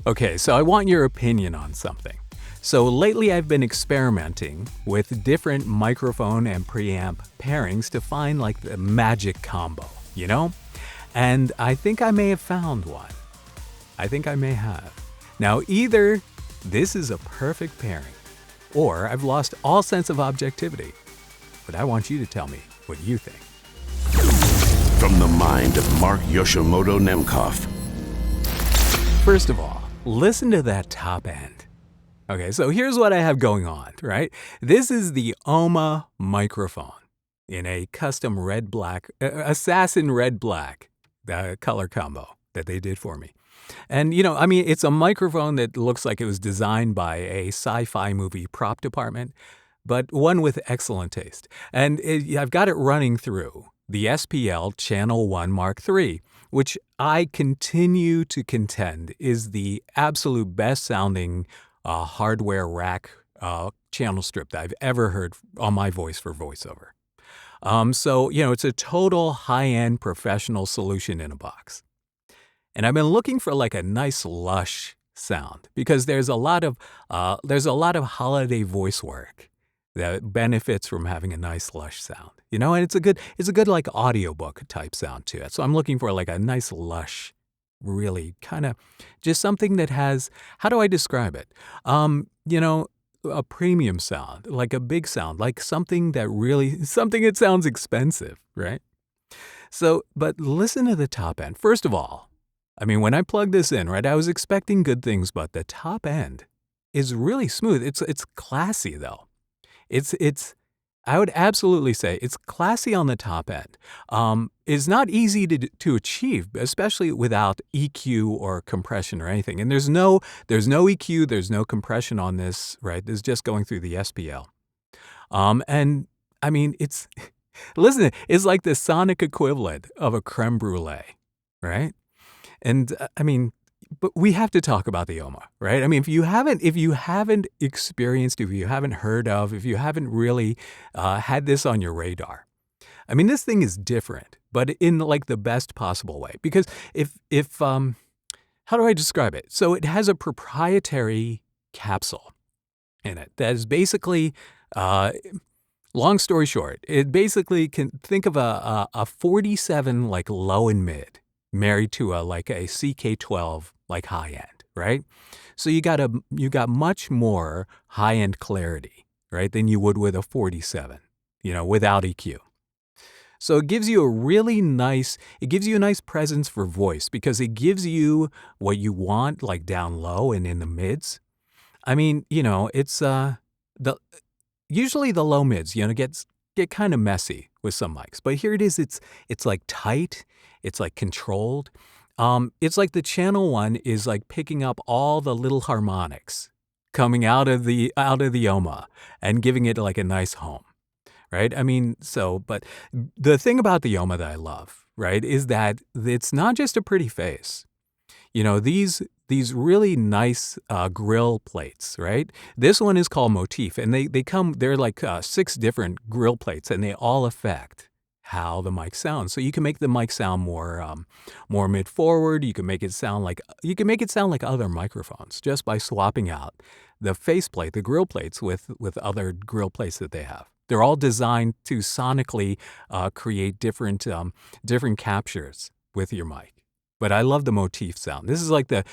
Okay, so I want your opinion on something. So lately I've been experimenting with different microphone and preamp pairings to find like the magic combo, you know? And I think I may have found one. I think I may have. Now either this is a perfect pairing, or I've lost all sense of objectivity. But I want you to tell me what you think. From the mind of Mark Yoshimoto Nemkov. First of all, listen to that top end. Okay, so here's what I have going on, right? This is the Ohma microphone in a custom red-black, assassin red-black color combo that they did for me. And, you know, I mean, it's a microphone that looks like it was designed by a sci-fi movie prop department, but one with excellent taste. And I've got it running through the SPL Channel One Mk3, which I continue to contend is the absolute best-sounding hardware rack channel strip that I've ever heard on my voice for voiceover. So, you know, it's a total high-end professional solution in a box. And I've been looking for like a nice lush sound because there's a lot of holiday voice work that benefits from having a nice lush sound, you know, and it's a good like audiobook type sound to it. So I'm looking for like a nice lush, really kind of just something that has, how do I describe it? You know, a premium sound, like a big sound, like something that sounds expensive, right? So, but listen to the top end. First of all, I mean, when I plugged this in, right, I was expecting good things, but the top end is really smooth. It's classy though. I would absolutely say it's classy on the top end. It's not easy to achieve, especially without EQ or compression or anything. And there's no EQ, there's no compression on this, right? This is just going through the SPL. And I mean, listen, it's like the sonic equivalent of a crème brûlée, right? And I mean, but we have to talk about the Ohma, right? I mean, if you haven't experienced, if you haven't heard of, if you haven't really had this on your radar, I mean, this thing is different, but in like the best possible way. Because how do I describe it? So it has a proprietary capsule in it that is basically, long story short, it basically can think of a 47 like low and mid married to a CK12 like high end, right? So you got much more high end clarity, right, than you would with a 47, you know, without EQ. So it gives you a nice presence for voice because it gives you what you want like down low and in the mids. I mean, you know, it's usually the low mids, you know, get kind of messy with some mics, but here it is. It's like tight. It's like controlled. It's like the channel one is like picking up all the little harmonics coming out of the Ohma and giving it like a nice home, right? I mean, but the thing about the Ohma that I love, right, is that it's not just a pretty face. You know, these really nice grill plates, right? This one is called Motif, and they're like 6 different grill plates, and they all affect how the mic sounds. So you can make the mic sound more mid-forward. You can make it sound like other microphones just by swapping out the faceplate, the grill plates with other grill plates that they have. They're all designed to sonically create different captures with your mic. But I love the Motif sound. This is like I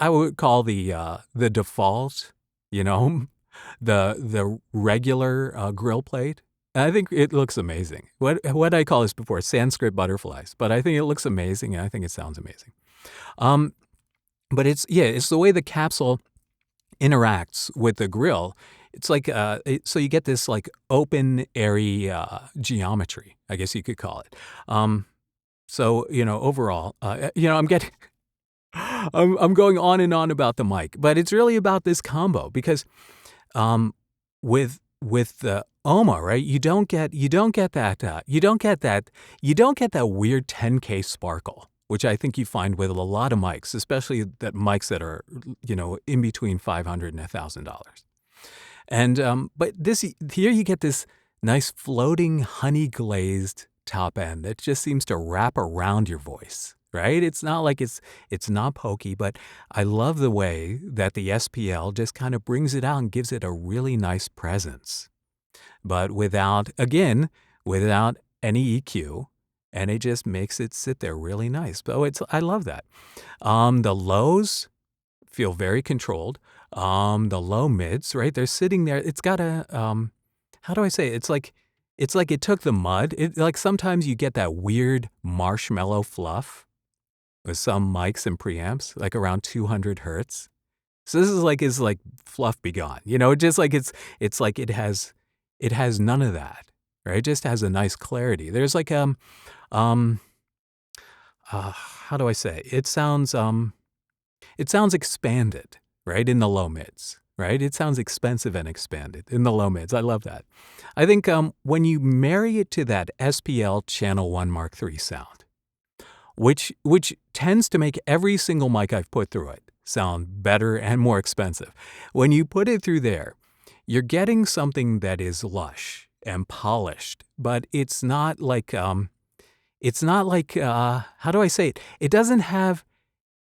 would call the default, you know, the regular grill plate. I think it looks amazing. What I call this before, Sanskrit butterflies, but I think it looks amazing and I think it sounds amazing. But it's the way the capsule interacts with the grill. It's like so you get this like open, airy geometry, I guess you could call it. So, you know, overall, you know, I'm going on and on about the mic, but it's really about this combo because with the Ohma, right? You don't get that weird 10K sparkle, which I think you find with a lot of mics, especially that mics that are, you know, in between $500 and $1,000. And but here you get this nice floating honey-glazed top end that just seems to wrap around your voice, right? It's not like it's not pokey, but I love the way that the SPL just kind of brings it out and gives it a really nice presence, but without any EQ, and it just makes it sit there really nice. So I love that. The lows feel very controlled. The low mids, right? They're sitting there. It's got a how do I say it? It's like it took the mud. Like sometimes you get that weird marshmallow fluff with some mics and preamps, like around 200 hertz. So this is like fluff be gone. Just like it's like it has none of that, right? It just has a nice clarity. There's like how do I say? It sounds expanded, right? In the low mids, right? It sounds expensive and expanded in the low mids. I love that. I think when you marry it to that SPL Channel One Mk3 sound, which tends to make every single mic I've put through it sound better and more expensive. When you put it through there, you're getting something that is lush and polished, but it's not like how do I say it? It doesn't have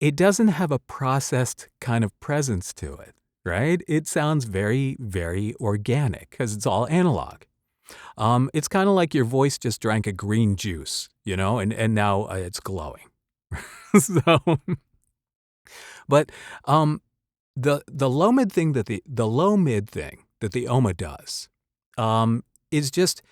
a processed kind of presence to it, right? It sounds very, very organic because it's all analog. It's kind of like your voice just drank a green juice, and now it's glowing. So, but the low mid thing that the low mid thing that the Ohma does is just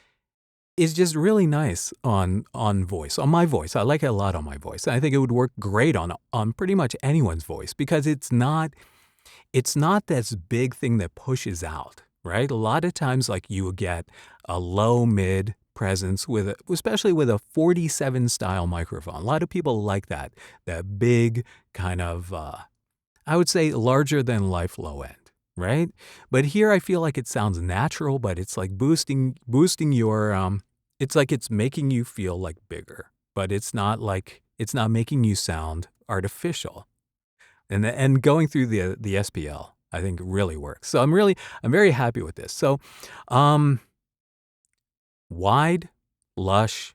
really nice on voice, on my voice. I like it a lot on my voice. I think it would work great on pretty much anyone's voice because it's not this big thing that pushes out, right? A lot of times, like you would get a low mid presence especially with a 47 style microphone. A lot of people like that big kind of, I would say larger than life low end, right? But here I feel like it sounds natural, but it's like boosting your, it's like it's making you feel like bigger, but it's not making you sound artificial. And going through the SPL, I think really works. So I'm very happy with this. So, wide, lush,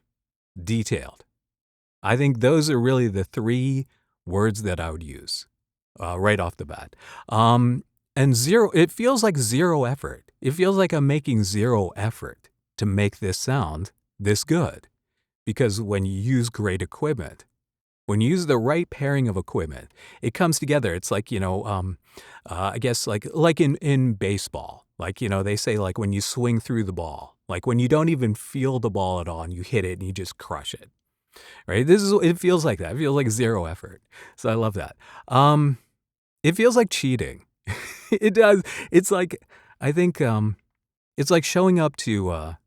detailed. I think those are really the three words that I would use right off the bat. And zero, it feels like zero effort. It feels like I'm making zero effort to make this sound this good. Because when you use great equipment, when you use the right pairing of equipment, it comes together. It's like, I guess like in baseball, like, they say like when you swing through the ball, like when you don't even feel the ball at all and you hit it and you just crush it, right? It feels like that. It feels like zero effort. So I love that. It feels like cheating. It does. It's like, I think, it's like showing up to a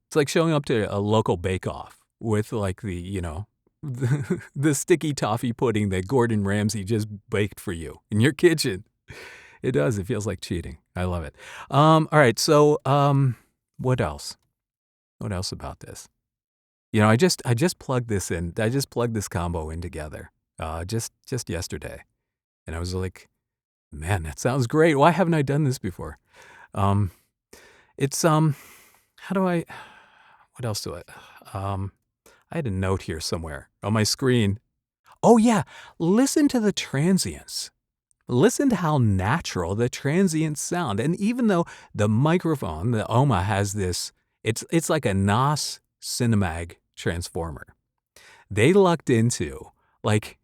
local bake-off with like the sticky toffee pudding that Gordon Ramsay just baked for you in your kitchen. It does. It feels like cheating. I love it. All right. So, what else? What else about this? I just plugged this in. I just plugged this combo in together, just yesterday, and I was like, man, that sounds great. Why haven't I done this before? It's what else do I had a note here somewhere on my screen. Oh yeah, listen to the transients. Listen to how natural the transients sound. And even though the microphone, the Ohma, has this, it's like a NOS Cinemag transformer. They lucked into, like,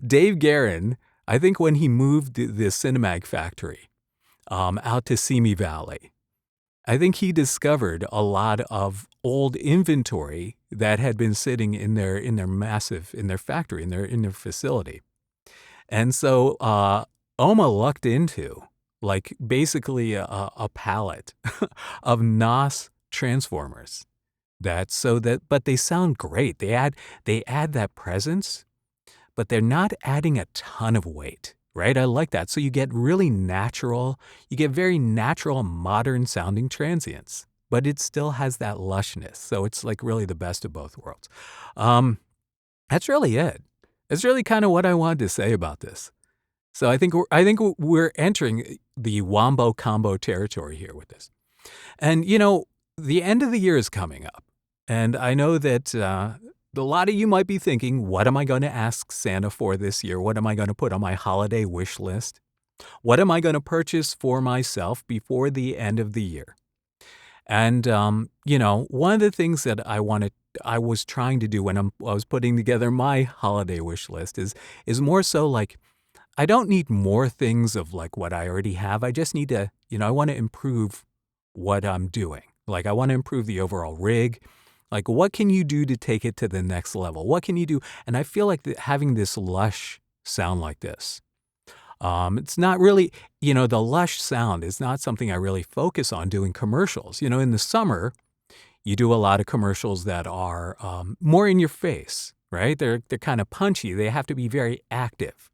Dave Guerin, I think when he moved the Cinemag factory out to Simi Valley, I think he discovered a lot of old inventory that had been sitting in their factory, in their facility. And so Ohma lucked into like basically a palette of NOS transformers but they sound great. They add that presence, but they're not adding a ton of weight, right? I like that. So you get very natural, modern sounding transients, but it still has that lushness. So it's like really the best of both worlds. That's really it. That's really kind of what I wanted to say about this. So I think we're entering the wombo combo territory here with this. And the end of the year is coming up. And I know that A lot of you might be thinking, what am I going to ask Santa for this year? What am I going to put on my holiday wish list? What am I going to purchase for myself before the end of the year? And, one of the things that I was trying to do when I was putting together my holiday wish list is more so like, I don't need more things of like what I already have. I just need to, I want to improve what I'm doing. Like I want to improve the overall rig. Like what can you do to take it to the next level? What can you do? And I feel like having this lush sound like this, it's not really, the lush sound is not something I really focus on doing commercials. In the summer, you do a lot of commercials that are more in your face, right? They're kind of punchy. They have to be very active.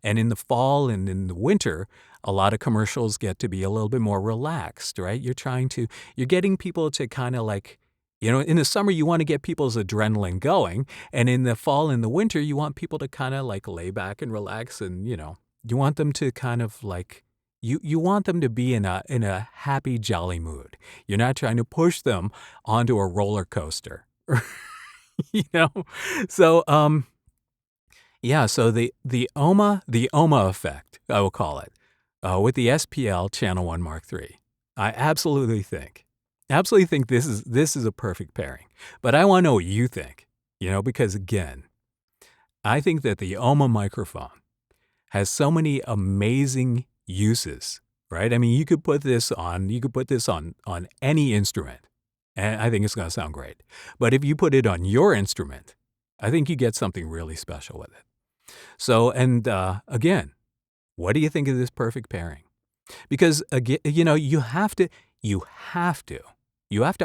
And in the fall and in the winter, a lot of commercials get to be a little bit more relaxed, right? You're getting people to kind of like, in the summer, you want to get people's adrenaline going. And in the fall and the winter, you want people to kind of like lay back and relax. And, you want them to kind of like, you want them to be in a happy, jolly mood. You're not trying to push them onto a roller coaster, So, yeah, so the Ohma effect, I will call it, with the SPL Channel One Mk3, I absolutely think this is a perfect pairing. But I want to know what you think, because again, I think that the Ohma microphone has so many amazing uses, right? I mean, you could put this on any instrument, and I think it's going to sound great. But if you put it on your instrument, I think you get something really special with it. So, and again, what do you think of this perfect pairing? Because again, you have to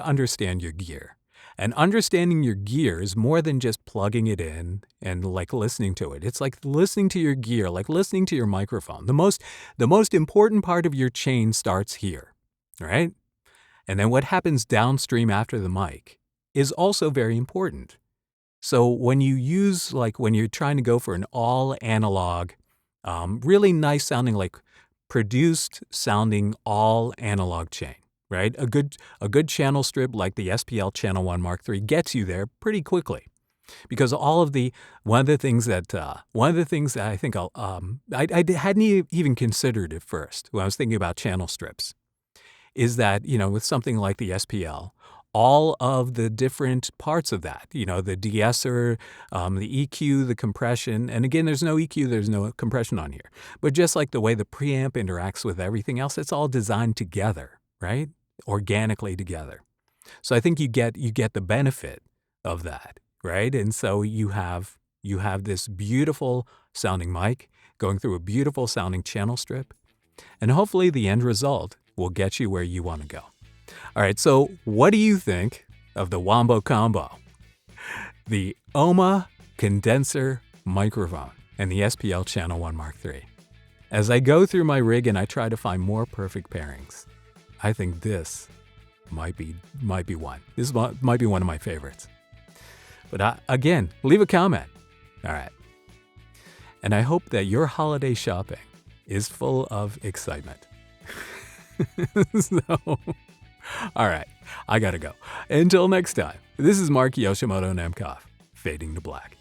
understand your gear. And understanding your gear is more than just plugging it in and like listening to it. It's like listening to your gear, like listening to your microphone. The most important part of your chain starts here, right? And then what happens downstream after the mic is also very important. So when you're trying to go for an all analog, really nice sounding, like produced sounding all analog chain, right? A good channel strip like the SPL Channel One Mk3 gets you there pretty quickly, because one of the things that I think I hadn't even considered at first when I was thinking about channel strips is that with something like the SPL, all of the different parts of that, the de-esser, the EQ, the compression, and again, there's no EQ, there's no compression on here, but just like the way the preamp interacts with everything else, it's all designed together, right? Organically together. So I think you get the benefit of that, right? And so you have this beautiful sounding mic going through a beautiful sounding channel strip, and hopefully the end result will get you where you want to go. All right, so what do you think of the Wombo combo? The Ohma condenser microphone and the SPL Channel One Mk3. As I go through my rig and I try to find more perfect pairings, I think this might be one. This might be one of my favorites. But again, leave a comment. All right. And I hope that your holiday shopping is full of excitement. So, all right, I gotta go. Until next time, this is Mark Yoshimoto Nemkov, fading to black.